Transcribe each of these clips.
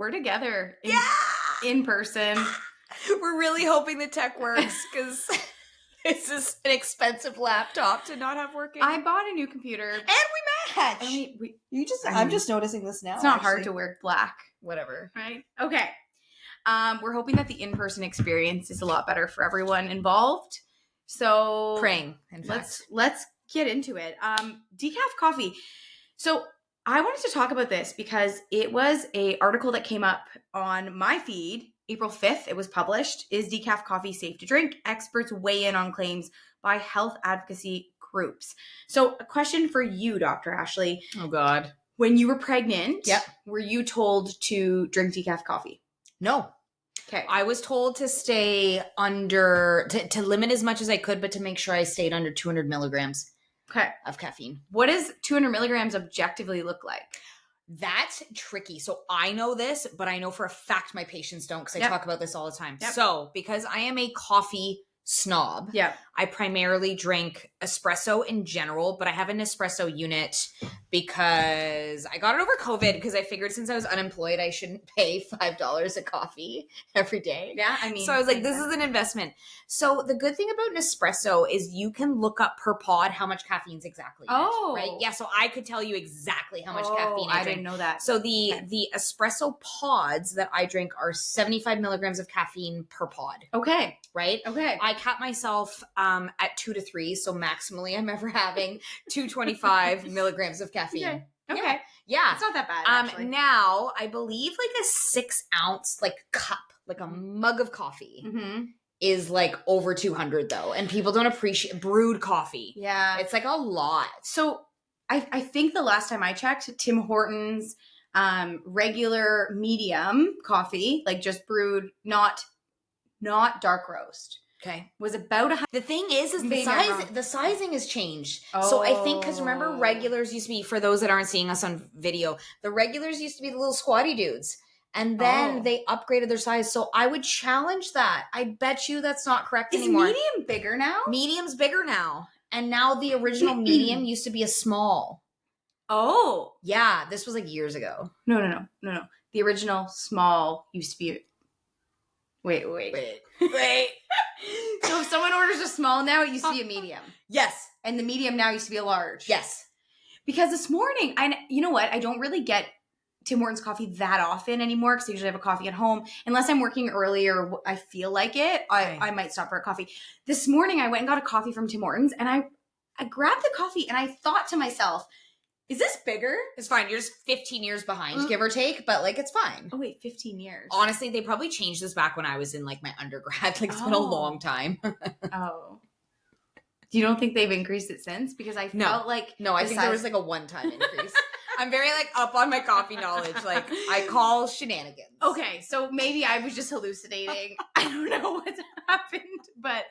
We're together in person. We're really hoping the tech works because this is an expensive laptop to not have working. I bought a new computer. And we match. I'm just noticing this now. It's not hard to wear black. Whatever. Right? Okay. We're hoping that the in-person experience is a lot better for everyone involved. So Praying, in fact. Let's get into it. Decaf coffee. So I wanted to talk about this because it was an article that came up on my feed April 5th. It was published. Is decaf coffee safe to drink? Experts weigh in on claims by health advocacy groups. So a question for you, Dr. Ashley. Oh, God. When you were pregnant, Yep. Were you told to drink decaf coffee? No. Okay. I was told to stay under, to limit as much as I could, but to make sure I stayed under 200 milligrams of caffeine. What does 200 milligrams objectively look like? That's tricky. So I know this, but I know for a fact my patients don't because I talk about this all the time. Yep. So because I am a coffee snob, I primarily drink espresso in general, but I have an espresso unit because I got it over COVID because I figured since I was unemployed, I shouldn't pay $5 a coffee every day. Yeah, I mean. So I was like, this is an investment. So the good thing about an espresso is you can look up per pod how much caffeine's exactly in it, right? Yeah, so I could tell you exactly how much caffeine I drink. Didn't know that. So the espresso pods that I drink are 75 milligrams of caffeine per pod. Okay. Right? Okay. I cap myself at 2 to 3, so maximally I'm ever having 225 milligrams of caffeine. Okay. Yeah. It's not that bad, actually. Now, I believe like a 6 ounce cup, like a mug of coffee is like over 200 though. And people don't appreciate brewed coffee. Yeah. It's like a lot. So I think the last time I checked, Tim Hortons regular medium coffee, like just brewed, not dark roast. Okay. Was about the thing is the sizing has changed. So I think, because remember regulars used to be, for those that aren't seeing us on video, the regulars used to be the little squatty dudes. And then they upgraded their size. So I would challenge that. I bet you that's not correct anymore. Is medium bigger now? Medium's bigger now. And now the original medium used to be a small. Oh. Yeah, this was like years ago. No. The original small used to be... Wait. So if someone orders a small now, it used to be a medium. Yes. And the medium now used to be a large. Yes. Because this morning, you know what? I don't really get Tim Hortons coffee that often anymore because I usually have a coffee at home. Unless I'm working early or I feel like it, I might stop for a coffee. This morning, I went and got a coffee from Tim Hortons, and I grabbed the coffee, and I thought to myself, is this bigger? It's fine. You're just 15 years behind, give or take, but it's fine. Oh, wait, 15 years. Honestly, they probably changed this back when I was in my undergrad. It's been a long time. Oh. You don't think they've increased it since? Because I felt like... No, I think there was a one-time increase. I'm very up on my coffee knowledge. I call shenanigans. Okay, so maybe I was just hallucinating. I don't know what's happened, but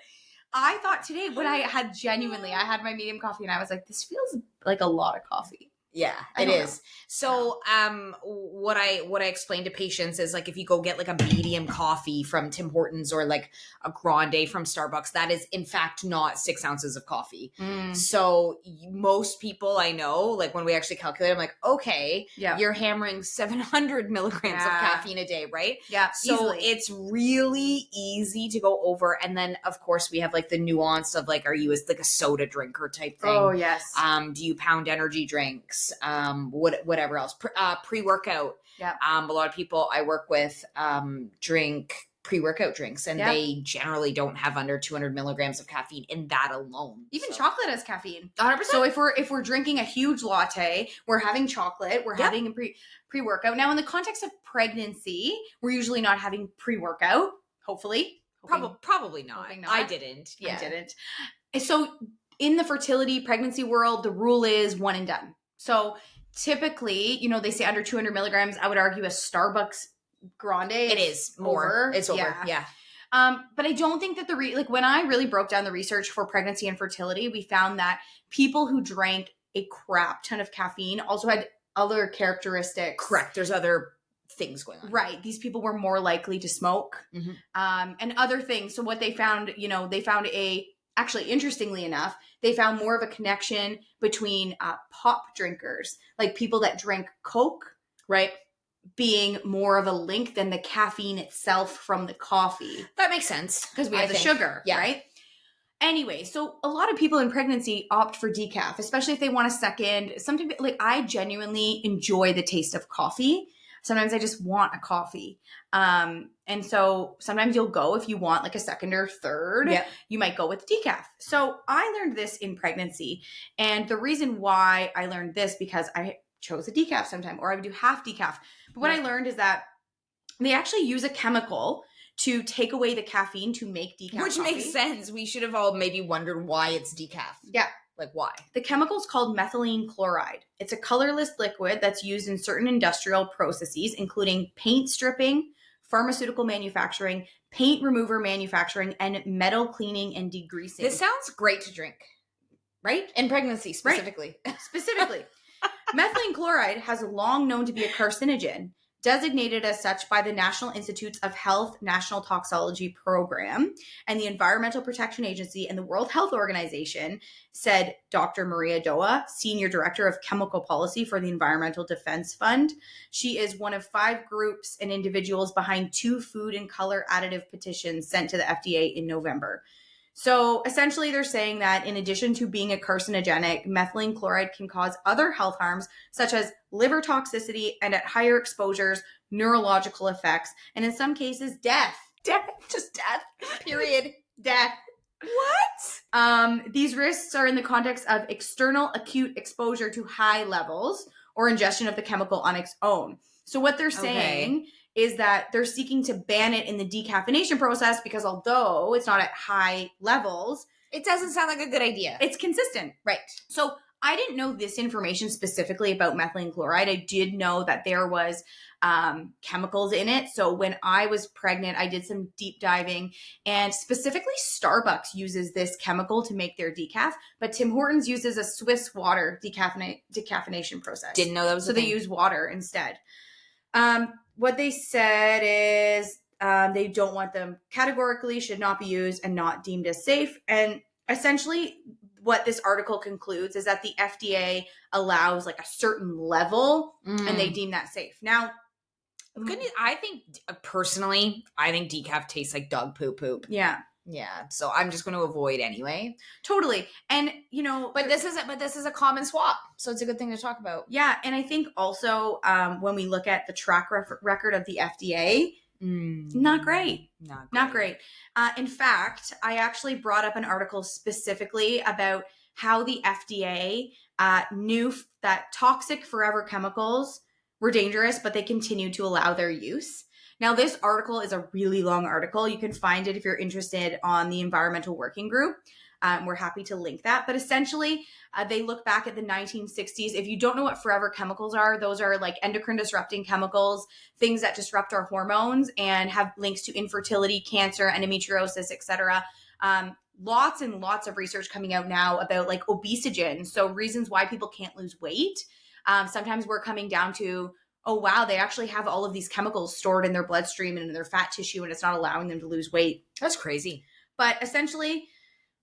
I thought today when I had my medium coffee and I was like, this feels like a lot of coffee. Yeah, it is. So, what I explain to patients is if you go get a medium coffee from Tim Hortons or a grande from Starbucks, that is in fact not 6 ounces of coffee. So most people I know, when we actually calculate, I'm like, okay, you're hammering 700 milligrams of caffeine a day, right? Yeah. So easily. It's really easy to go over. And then of course we have the nuance of are you a soda drinker type thing? Oh yes. Do you pound energy drinks? Whatever else, pre-workout. Yeah. A lot of people I work with drink pre-workout drinks, and they generally don't have under 200 milligrams of caffeine in that alone. Even chocolate has caffeine. 100%. So if we're drinking a huge latte, we're having chocolate, we're having a pre-workout. Now, in the context of pregnancy, we're usually not having pre-workout. Hopefully, probably not. I didn't. Yeah. I didn't. So in the fertility pregnancy world, the rule is one and done. So typically, they say under 200 milligrams. I would argue a Starbucks grande. It is more. It's over. Yeah. But I don't think that when I really broke down the research for pregnancy and fertility, we found that people who drank a crap ton of caffeine also had other characteristics. Correct. There's other things going on. Right. These people were more likely to smoke, and other things. So what they found, actually, interestingly enough, they found more of a connection between pop drinkers, people that drink Coke, right, being more of a link than the caffeine itself from the coffee. That makes sense. Because we have the sugar, right? Anyway, so a lot of people in pregnancy opt for decaf, especially if they want a second. Sometimes, like, I genuinely enjoy the taste of coffee. Sometimes I just want a coffee. And so sometimes you'll go if you want like a second or third, you might go with decaf. So I learned this in pregnancy. And the reason why I learned this, because I chose a decaf sometime, or I would do half decaf. But what I learned is that they actually use a chemical to take away the caffeine to make decaf Which coffee. Makes sense. We should have all maybe wondered why it's decaf. Yeah. Like, why? The chemical is called methylene chloride. It's a colorless liquid that's used in certain industrial processes, including paint stripping, pharmaceutical manufacturing, paint remover manufacturing, and metal cleaning and degreasing. This sounds great to drink. Right? In pregnancy, specifically. Right. Specifically. Methylene chloride has long known to be a carcinogen, designated as such by the National Institutes of Health National Toxicology Program and the Environmental Protection Agency and the World Health Organization, said Dr. Maria Doa, Senior Director of Chemical Policy for the Environmental Defense Fund. She is one of 5 groups and individuals behind 2 food and color additive petitions sent to the FDA in November. So essentially they're saying that in addition to being a carcinogenic, methylene chloride can cause other health harms such as liver toxicity and at higher exposures, neurological effects, and in some cases, death. Just death. Period. Death. What? These risks are in the context of external acute exposure to high levels or ingestion of the chemical on its own. So what they're saying is that they're seeking to ban it in the decaffeination process because although it's not at high levels, it doesn't sound like a good idea. It's consistent. Right. So I didn't know this information specifically about methylene chloride. I did know that there was chemicals in it. So when I was pregnant, I did some deep diving, and specifically Starbucks uses this chemical to make their decaf, but Tim Hortons uses a Swiss water decaffeination process. Didn't know that was so they use water instead. What they said is they don't want them categorically, should not be used, and not deemed as safe. And essentially what this article concludes is that the FDA allows like a certain level and they deem that safe. Now, I think personally, I think decaf tastes like dog poop. Yeah. Yeah. So I'm just going to avoid anyway. Totally. And you know, but this is a common swap. So it's a good thing to talk about. Yeah. And I think also when we look at the track record of the FDA, not great. Not great. In fact, I actually brought up an article specifically about how the FDA knew that toxic forever chemicals were dangerous, but they continued to allow their use. Now, this article is a really long article. You can find it if you're interested on the Environmental Working Group. We're happy to link that. But essentially, they look back at the 1960s. If you don't know what forever chemicals are, those are like endocrine disrupting chemicals, things that disrupt our hormones and have links to infertility, cancer, endometriosis, etc. Lots and lots of research coming out now about like obesogen. So reasons why people can't lose weight. Sometimes we're coming down to, oh, wow, they actually have all of these chemicals stored in their bloodstream and in their fat tissue, and it's not allowing them to lose weight. That's crazy. But essentially,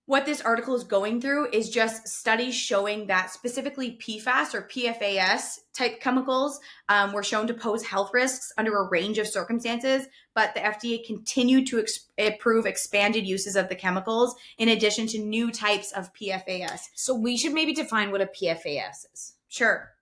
what this article is going through is just studies showing that specifically PFAS or PFAS type chemicals were shown to pose health risks under a range of circumstances, but the FDA continued to approve expanded uses of the chemicals in addition to new types of PFAS. So we should maybe define what a PFAS is. Sure.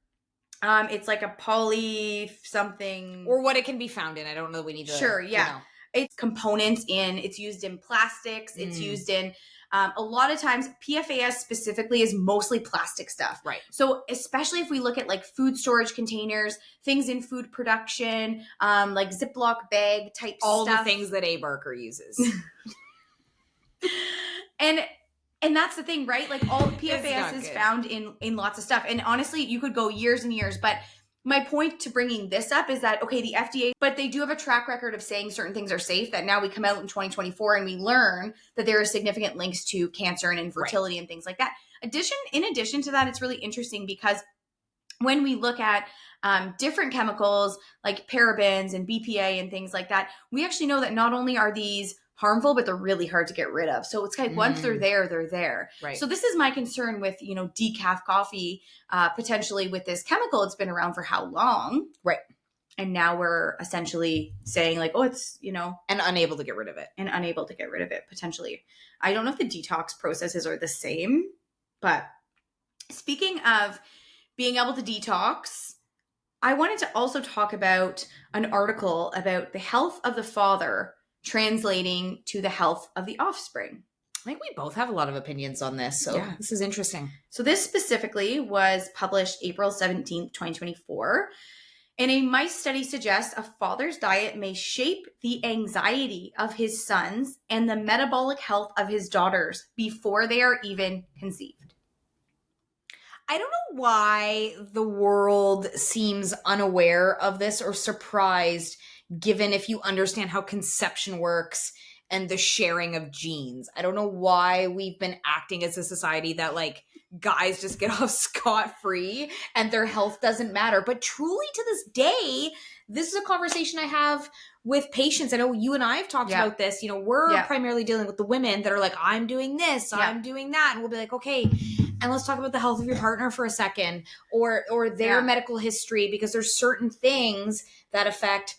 It's like a poly something. Or what it can be found in. I don't know that we need to. Sure, yeah. You know. It's components it's used in plastics. It's used in, a lot of times, PFAS specifically is mostly plastic stuff. Right. So especially if we look at like food storage containers, things in food production, like Ziploc bag type all stuff. All the things that A. Barker uses. And that's the thing, right? Like all PFAS is found in lots of stuff. And honestly, you could go years and years. But my point to bringing this up is that, okay, the FDA, but they do have a track record of saying certain things are safe, that now we come out in 2024 and we learn that there are significant links to cancer and infertility and things like that. In addition to that, it's really interesting because when we look at different chemicals like parabens and BPA and things like that, we actually know that not only are these harmful, but they're really hard to get rid of. So it's kind of once they're there, they're there. Right. So this is my concern with, decaf coffee, potentially with this chemical. It's been around for how long? Right. And now we're essentially saying like, oh, it's, And unable to get rid of it. and unable to get rid of it potentially. I don't know if the detox processes are the same, but speaking of being able to detox, I wanted to also talk about an article about the health of the father translating to the health of the offspring. I think we both have a lot of opinions on this, so Yeah. this is interesting. So this specifically was published April 17th, 2024. And a mice study suggests a father's diet may shape the anxiety of his sons and the metabolic health of his daughters before they are even conceived. I don't know why the world seems unaware of this or surprised, given if you understand how conception works and the sharing of genes. I don't know why we've been acting as a society that like guys just get off scot-free and their health doesn't matter. But truly to this day, this is a conversation I have with patients. I know you and I have talked about this. We're primarily dealing with the women that are like, I'm doing this, I'm doing that. And we'll be like, okay, and let's talk about the health of your partner for a second or their medical history, because there's certain things that affect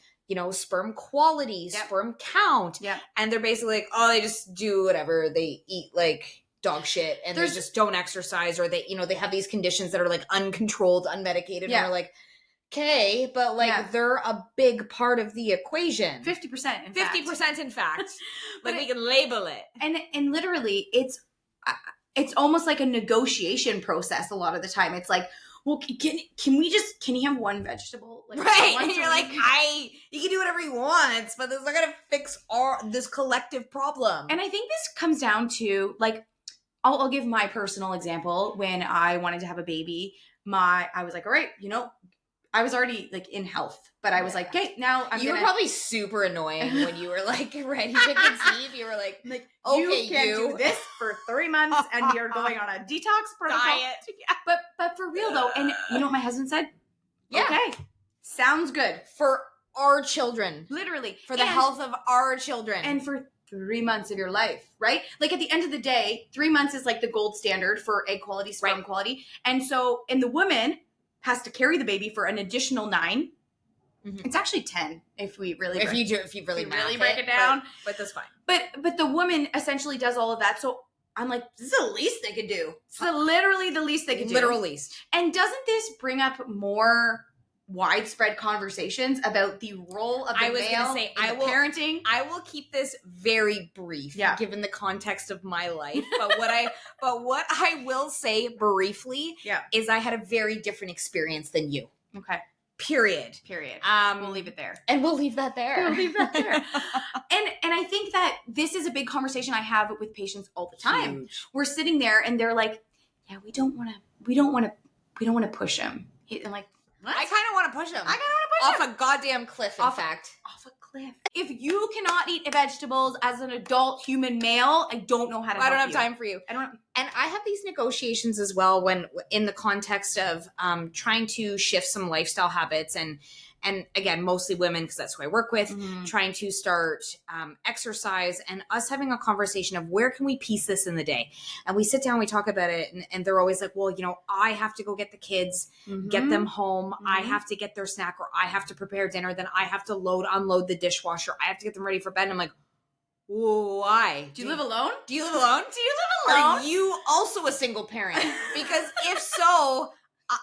sperm quality, sperm count. And they're basically like, oh, they just do whatever. They eat like dog shit and they just don't exercise, or they have these conditions that are like uncontrolled, unmedicated. And we're like, okay, but like they're a big part of the equation. 50%. 50% in fact. But we can label it. And literally it's almost like a negotiation process a lot of the time. It's like, well, can he have one vegetable? Like, right. And you're like, you can do whatever he wants, but this is not going to fix this collective problem. And I think this comes down to like, I'll give my personal example. When I wanted to have a baby, I was like, all right, I was already like in health, but I was like, okay, now You were probably super annoying when you were like ready to conceive. You were like, okay, you can't do this for 3 months and you're going on a detox protocol. Diet. But for real though, and you know what my husband said? Yeah. Okay, sounds good. For our children. Literally. For the health of our children. And for 3 months of your life, right? Like at the end of the day, 3 months is like the gold standard for egg quality, sperm quality. And the woman has to carry the baby for an additional 9. Mm-hmm. It's actually 10 if we really if you really break it down. But that's fine. But the woman essentially does all of that. So I'm like, this is the least they could do. It's literally the least they could do. Literal least. And doesn't this bring up more widespread conversations about the role of the male in parenting? I will keep this very brief, given the context of my life. But what I will say briefly is I had a very different experience than you. Okay. Period. We'll leave it there. And we'll leave that there. And I think that this is a big conversation I have with patients all the time. Huge. We're sitting there and they're like, yeah, we don't want to push him. I'm like, what? I kind of want to push him. Off a goddamn cliff, in fact. Off a cliff. If you cannot eat vegetables as an adult human male, I don't know how to help you. I don't have time for you. And I have these negotiations as well when in the context of trying to shift some lifestyle habits and again, mostly women, because that's who I work with, trying to start exercise and us having a conversation of where can we piece this in the day? And we sit down, we talk about it, and they're always like, well, I have to go get the kids, get them home. I have to get their snack, or I have to prepare dinner. Then I have to unload the dishwasher. I have to get them ready for bed. And I'm like, why? Do you live alone? Are you also a single parent? Because if so...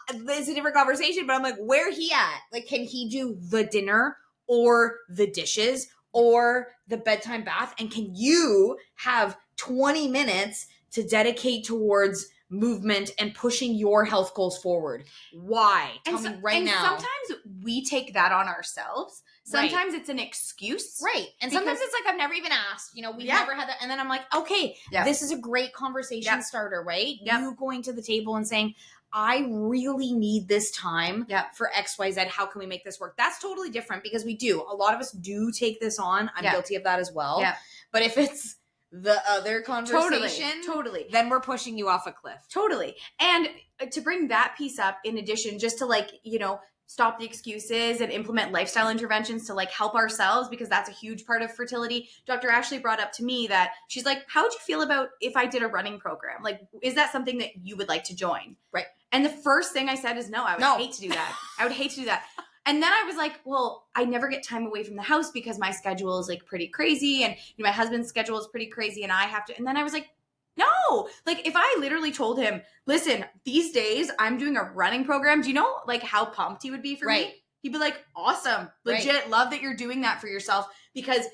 it's a different conversation, but I'm like, where he at? Like, can he do the dinner or the dishes or the bedtime bath? And can you have 20 minutes to dedicate towards movement and pushing your health goals forward? Why? Tell me right now. Sometimes we take that on ourselves. Sometimes it's an excuse. Right. And sometimes it's like, I've never even asked. We've never had that. And then I'm like, okay, this is a great conversation starter, right? You going to the table and saying, I really need this time for XYZ. How can we make this work? That's totally different because a lot of us do take this on. I'm guilty of that as well. Yeah. But if it's the other conversation, totally, then we're pushing you off a cliff. Totally. And to bring that piece up in addition, just to stop the excuses and implement lifestyle interventions to help ourselves, because that's a huge part of fertility. Dr. Ashley brought up to me that she's like, how would you feel about if I did a running program? Like, is that something that you would like to join? Right. And the first thing I said is no, I would hate to do that. I would hate to do that. And then I was like, well, I never get time away from the house because my schedule is like pretty crazy. And my husband's schedule is pretty crazy. And I have to, and then I was like, no, like if I literally told him, listen, these days I'm doing a running program. Do you know like how pumped he would be for me? He'd be like, awesome, legit, love that you're doing that for yourself because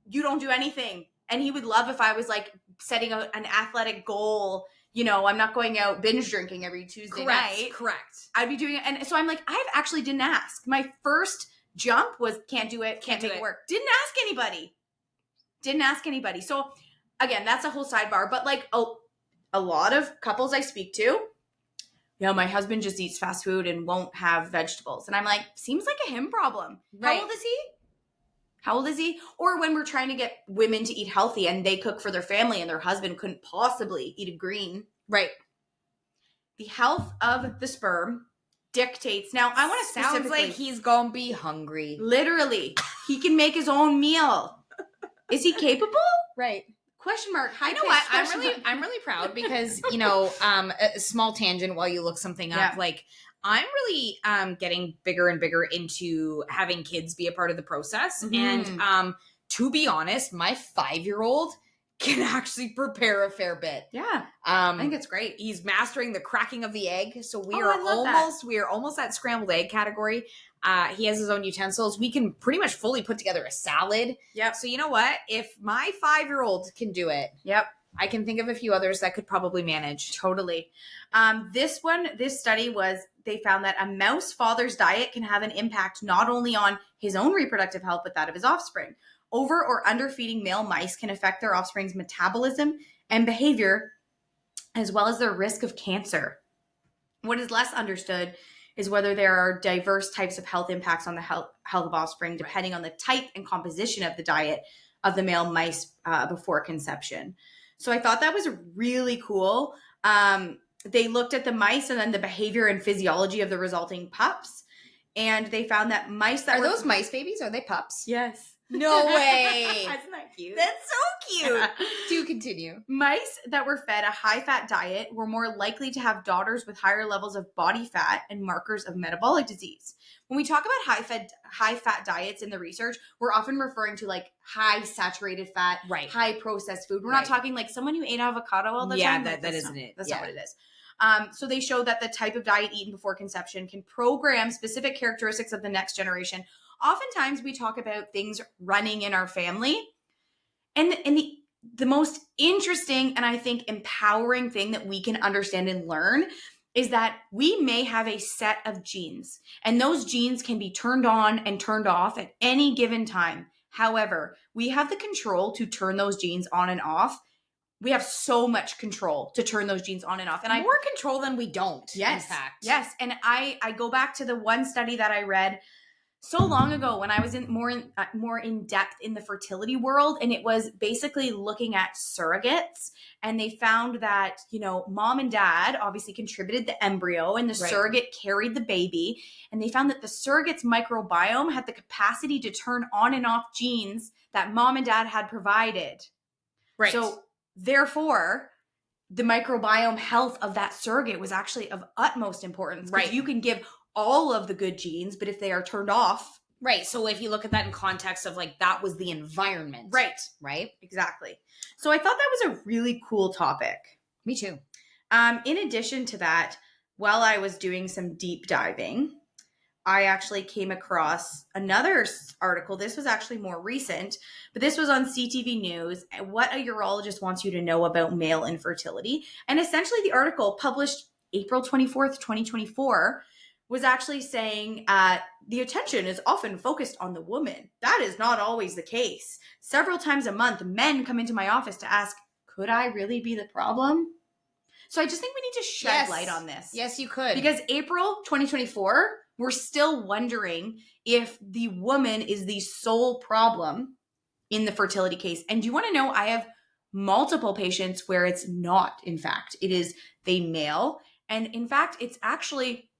you don't do anything. And he would love if I was like setting an athletic goal. I'm not going out binge drinking every Tuesday night. Correct. I'd be doing it. And so I'm like, I actually didn't ask. My first jump was can't do it, can't make it work. Didn't ask anybody. So again, that's a whole sidebar. But like a lot of couples I speak to, my husband just eats fast food and won't have vegetables. And I'm like, seems like a him problem. Right. How old is he? Or when we're trying to get women to eat healthy and they cook for their family and their husband couldn't possibly eat a green. Right. The health of the sperm dictates. Now, I want to specifically. Sounds like he's going to be hungry. Literally. He can make his own meal. Is he capable? Right. Question mark. You know what? I'm really proud because, a small tangent while you look something up, like I'm really getting bigger and bigger into having kids be a part of the process. Mm-hmm. And to be honest, my 5-year-old can actually prepare a fair bit. Yeah. I think it's great. He's mastering the cracking of the egg. So we are almost at scrambled egg category. He has his own utensils. We can pretty much fully put together a salad. Yep. So you know what? If my 5-year-old can do it, I can think of a few others that could probably manage. Totally. This study they found that a mouse father's diet can have an impact not only on his own reproductive health, but that of his offspring. Over or underfeeding male mice can affect their offspring's metabolism and behavior, as well as their risk of cancer. What is less understood is whether there are diverse types of health impacts on the health of offspring, depending on the type and composition of the diet of the male mice before conception. So I thought that was really cool. They looked at the mice and then the behavior and physiology of the resulting pups. And they found that mice that Are those mice babies? Are they pups? Yes. No way. Isn't that cute? That's so cute. Do continue. Mice that were fed a high-fat diet were more likely to have daughters with higher levels of body fat and markers of metabolic disease. When we talk about high-fat diets in the research, we're often referring to like high saturated fat, high processed food. We're not talking like someone who ate avocado all the time. Yeah, that isn't it. That's not what it is. So they show that the type of diet eaten before conception can program specific characteristics of the next generation. Oftentimes we talk about things running in our family, and the most interesting and I think empowering thing that we can understand and learn is that we may have a set of genes, and those genes can be turned on and turned off at any given time. However, we have the control to turn those genes on and off. We have so much control to turn those genes on and off. And more control than we don't, yes, in fact. Yes. And I go back to the one study that I read so long ago when I was more in depth in the fertility world. And it was basically looking at surrogates. And they found that, mom and dad obviously contributed the embryo and the surrogate carried the baby. And they found that the surrogate's microbiome had the capacity to turn on and off genes that mom and dad had provided. Right. So therefore, the microbiome health of that surrogate was actually of utmost importance. Right. You can give all of the good genes, but if they are turned off. Right. So if you look at that in context of like, that was the environment. Right. Right. Exactly. So I thought that was a really cool topic. Me too. In addition to that, while I was doing some deep diving, I actually came across another article. This was actually more recent, but this was on CTV News. What a urologist wants you to know about male infertility. And essentially the article, published April 24th, 2024, was actually saying the attention is often focused on the woman. That is not always the case. Several times a month, men come into my office to ask, could I really be the problem? So I just think we need to shed light on this. Yes, you could. Because April 2024, we're still wondering if the woman is the sole problem in the fertility case. And do you want to know, I have multiple patients where it's not, in fact. It is the male. And in fact, it's actually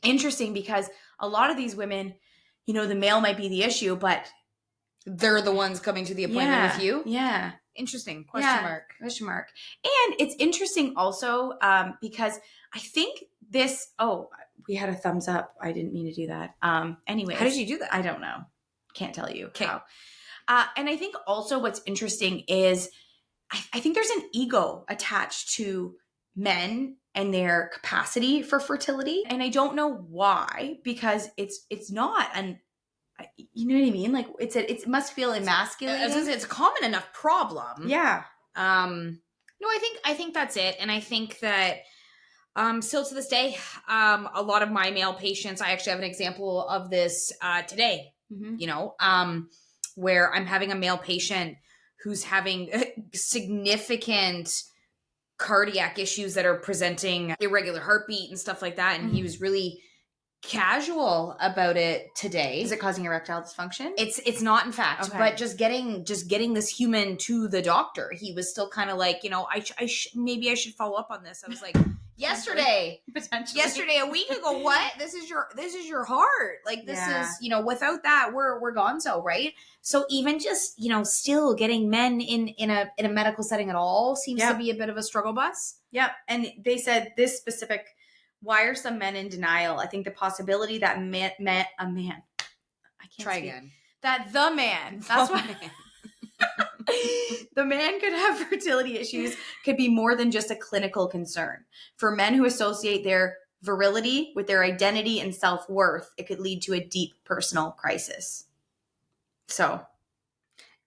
interesting because a lot of these women, the male might be the issue, but they're the ones coming to the appointment with you. Yeah. Interesting. Question mark. And it's interesting also because I think this, we had a thumbs up. I didn't mean to do that. Anyways. How did you do that? I don't know. Can't tell you Okay. how. And I think also what's interesting is I think there's an ego attached to men and their capacity for fertility. And I don't know why, because it's not you know what I mean? Like it must feel emasculating. It's a common enough problem. Yeah. No, I think that's it. And I think that still to this day, a lot of my male patients, I actually have an example of this today, where I'm having a male patient who's having significant cardiac issues that are presenting irregular heartbeat and stuff like that. And he was really casual about it today. Is it causing erectile dysfunction? It's not, in fact, Okay. but just getting this human to the doctor, he was still kind of like, maybe I should follow up on this. I was like, yesterday, a week ago, what? This is your heart. Like this is, without that, we're gonzo, right? So even just, still getting men in a medical setting at all seems to be a bit of a struggle bus. Yep. And they said this specific, why are some men in denial? I think the possibility that a man, I can't try speak. again. That the man, that's why the man could have fertility issues could be more than just a clinical concern. For men who associate their virility with their identity and self-worth, it could lead to a deep personal crisis. So,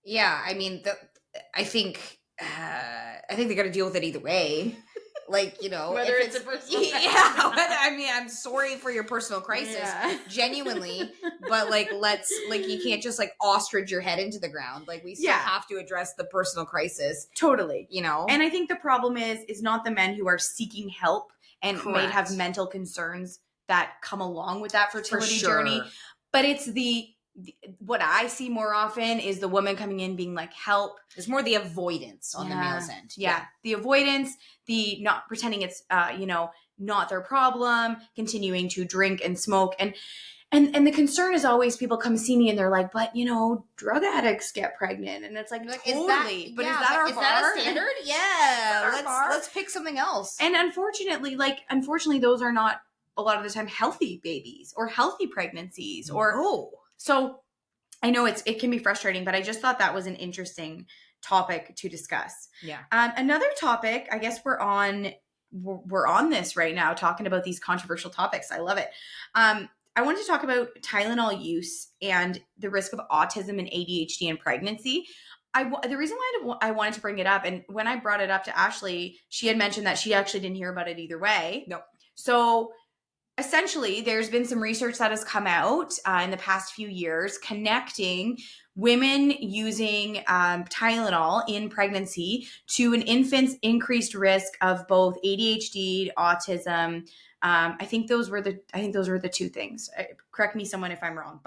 yeah, I mean, I think they got to deal with it either way. Like, whether it's a personal crisis. I'm sorry for your personal crisis, genuinely, but you can't just ostrich your head into the ground. Like we still have to address the personal crisis. Totally. And I think the problem is not the men who are seeking help and Correct. might have mental concerns that come along with that fertility For sure. journey, but it's what I see more often is the woman coming in being like, help. It's more the avoidance on the male's end. Yeah. The avoidance, the not pretending it's, not their problem, continuing to drink and smoke. And the concern is always people come see me and they're like, but drug addicts get pregnant. And it's like totally, is that our bar? Is that a standard? Yeah. Let's pick something else. And unfortunately, those are not a lot of the time healthy babies or healthy pregnancies So I know it can be frustrating, but I just thought that was an interesting topic to discuss. Yeah. Another topic, I guess we're on this right now, talking about these controversial topics. I love it. I wanted to talk about Tylenol use and the risk of autism and ADHD in pregnancy. The reason why I wanted to bring it up, and when I brought it up to Ashley, she had mentioned that she actually didn't hear about it either way. Nope. So essentially, there's been some research that has come out in the past few years connecting women using Tylenol in pregnancy to an infant's increased risk of both ADHD, autism. I think those were the two things. Correct me, someone, if I'm wrong.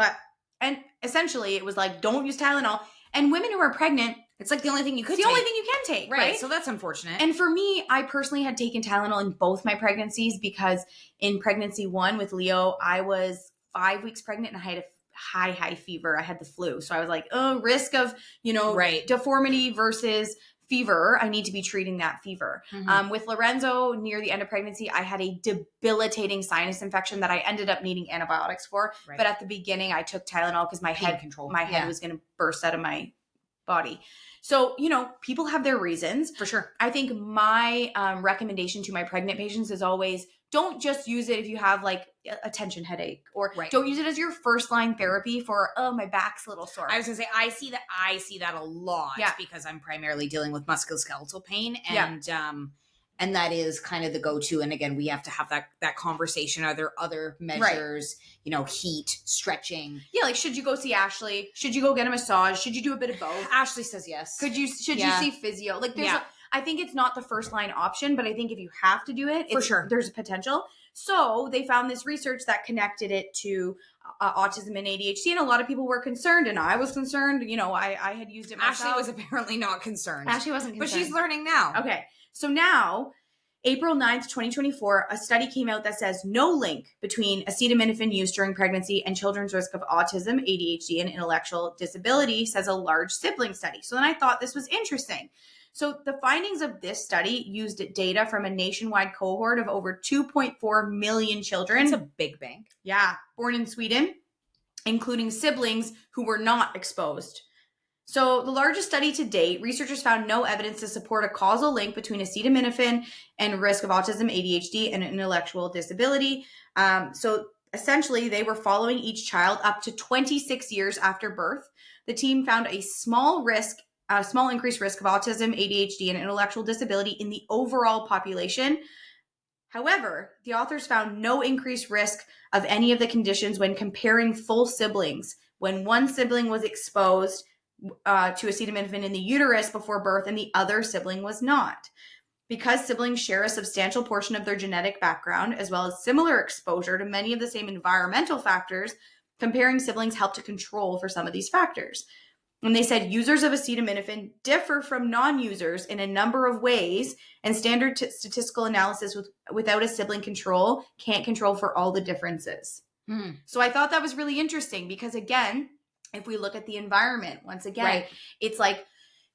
And essentially, it was like, don't use Tylenol. And women who are pregnant, it's like the only thing you could take. The only thing you can take, right? So that's unfortunate. And for me, I personally had taken Tylenol in both my pregnancies because in pregnancy 1 with Leo, I was 5 weeks pregnant and I had a high fever. I had the flu. So I was like, risk of, deformity versus fever. I need to be treating that fever. Mm-hmm. With Lorenzo, near the end of pregnancy, I had a debilitating sinus infection that I ended up needing antibiotics for. Right. But at the beginning, I took Tylenol because my head was going to burst out of my body. So, people have their reasons. For sure. I think my recommendation to my pregnant patients is always don't just use it if you have a tension headache, or don't use it as your first line therapy for, my back's a little sore. I was going to say, I see that a lot because I'm primarily dealing with musculoskeletal pain and that is kind of the go-to. And again, we have to have that conversation. Are there other measures, heat, stretching? Yeah. Should you go see Ashley? Should you go get a massage? Should you do a bit of both? Ashley says yes. Should you see physio? I think it's not the first line option, but I think if you have to do it, for sure, there's a potential. So they found this research that connected it to autism and ADHD, and a lot of people were concerned, and I was concerned. I had used it myself. Ashley was apparently not concerned. Ashley wasn't concerned. But she's learning now. Okay. So now, April 9th, 2024, a study came out that says no link between acetaminophen use during pregnancy and children's risk of autism, ADHD, and intellectual disability, says a large sibling study. So then I thought this was interesting. So the findings of this study used data from a nationwide cohort of over 2.4 million children. It's a big bank. Yeah, born in Sweden, including siblings who were not exposed. So the largest study to date, researchers found no evidence to support a causal link between acetaminophen and risk of autism, ADHD, and intellectual disability. So essentially, they were following each child up to 26 years after birth. The team found a small increased risk of autism, ADHD, and intellectual disability in the overall population. However, the authors found no increased risk of any of the conditions when comparing full siblings, when one sibling was exposed to acetaminophen in the uterus before birth and the other sibling was not. Because siblings share a substantial portion of their genetic background, as well as similar exposure to many of the same environmental factors, comparing siblings helped to control for some of these factors. And they said users of acetaminophen differ from non-users in a number of ways, and standard statistical analysis without a sibling control can't control for all the differences. So I thought that was really interesting because, again, if we look at the environment, once again, it's like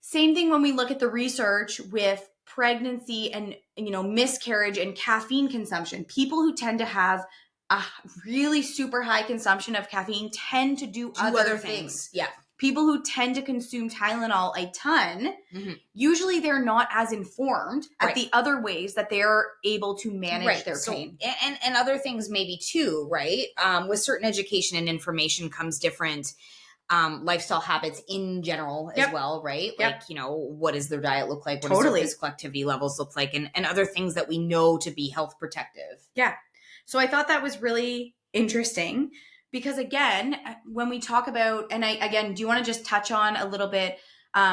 same thing when we look at the research with pregnancy and, miscarriage and caffeine consumption. People who tend to have a really super high consumption of caffeine tend to do other things. Yeah. People who tend to consume Tylenol a ton, usually they're not as informed at the other ways that they're able to manage their pain. And other things maybe too, right? With certain education and information comes different lifestyle habits in general as well, right? Like, what does their diet look like? What does their physical activity levels look like? And other things that we know to be health protective. Yeah. So I thought that was really interesting because, again, when we talk about, and do you want to just touch on a little bit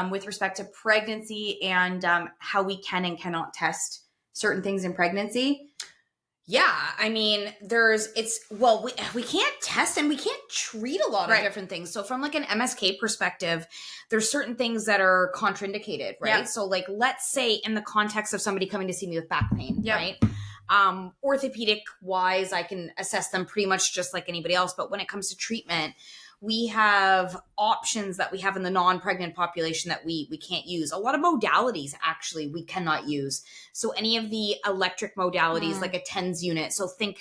with respect to pregnancy and how we can and cannot test certain things in pregnancy? Yeah, I mean, we can't test and we can't treat a lot of different things. So from like an MSK perspective, there's certain things that are contraindicated, right? Yeah. So like, let's say in the context of somebody coming to see me with back pain, right? Orthopedic wise, I can assess them pretty much just like anybody else. But when it comes to treatment, we have options that we have in the non-pregnant population that we can't use. A lot of modalities, actually, we cannot use. So any of the electric modalities, like a TENS unit. So think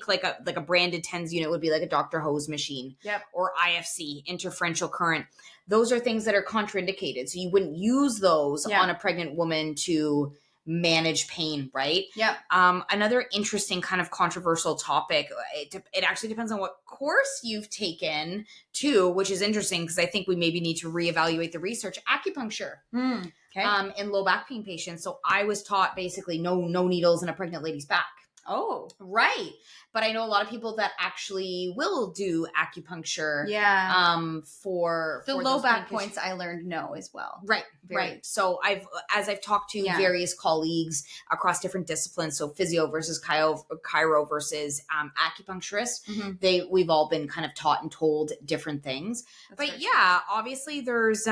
like a branded TENS unit would be like a Dr. Hose machine, or IFC, interferential current. Those are things that are contraindicated. So you wouldn't use those on a pregnant woman to manage pain, right? Yeah. Another interesting kind of controversial topic, it actually depends on what course you've taken too, which is interesting because I think we maybe need to reevaluate the research. Acupuncture in low back pain patients. So I was taught basically no needles in a pregnant lady's back. Oh, right. But I know a lot of people that actually will do acupuncture. For low back points, I learned no as well. Right. Right. So as I've talked to various colleagues across different disciplines, so physio versus chiro versus acupuncturists, we've all been kind of taught and told different things. But obviously there's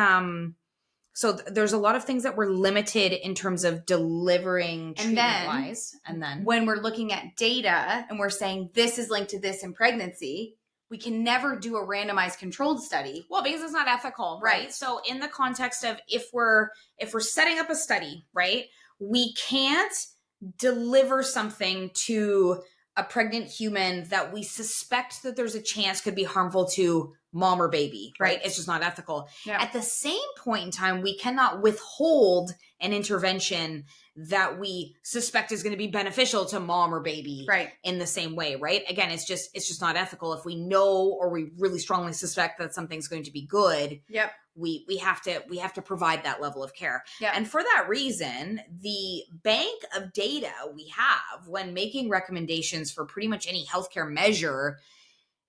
so there's a lot of things that we're limited in terms of delivering treatment-wise. And then when we're looking at data and we're saying this is linked to this in pregnancy, we can never do a randomized controlled study. Well, because it's not ethical, right? So in the context of if we're setting up a study, right, we can't deliver something to a pregnant human that we suspect that there's a chance could be harmful to mom or baby, right? It's just not ethical. Yeah. At the same point in time, we cannot withhold an intervention that we suspect is going to be beneficial to mom or baby in the same way, right? Again, it's just not ethical. If we know or we really strongly suspect that something's going to be good, we have to provide that level of care. And for that reason, the bank of data we have when making recommendations for pretty much any healthcare measure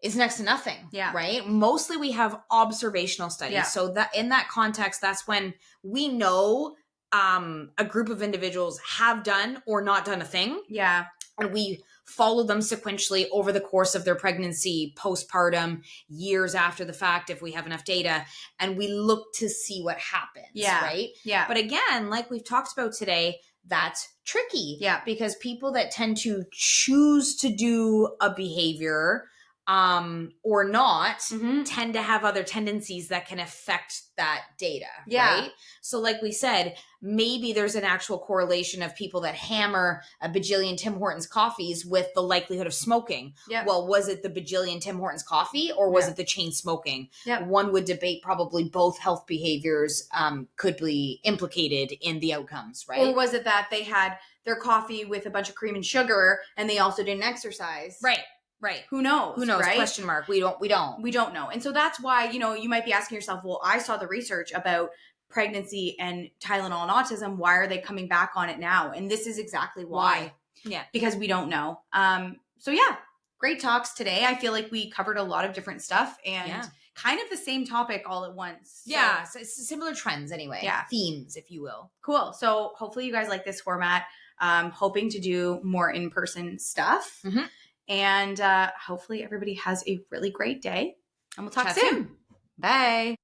is next to nothing, right? Mostly we have observational studies. So that in that context, that's when we know a group of individuals have done or not done a thing. And we follow them sequentially over the course of their pregnancy, postpartum, years after the fact, if we have enough data, and we look to see what happens, right? But again, like we've talked about today, that's tricky. Because people that tend to choose to do a behavior or not Mhm. tend to have other tendencies that can affect that data, Yeah. right? So like we said, maybe there's an actual correlation of people that hammer a bajillion Tim Hortons coffees with the likelihood of smoking. Yep. Well, was it the bajillion Tim Hortons coffee or was Yeah. it the chain smoking? Yep. One would debate probably both health behaviors could be implicated in the outcomes, right? Or was it that they had their coffee with a bunch of cream and sugar and they also didn't exercise? Right. Who knows? Who knows? Right? Question mark. We don't. We don't know. And so that's why, you might be asking yourself, well, I saw the research about pregnancy and Tylenol and autism. Why are they coming back on it now? And this is exactly why. Yeah. Because we don't know. So yeah, great talks today. I feel like we covered a lot of different stuff and kind of the same topic all at once. So, yeah. So it's similar trends anyway. Yeah. Themes, if you will. Cool. So hopefully you guys like this format. Hoping to do more in-person stuff. Mhm. And hopefully everybody has a really great day. And we'll talk Chat soon. soon. Bye.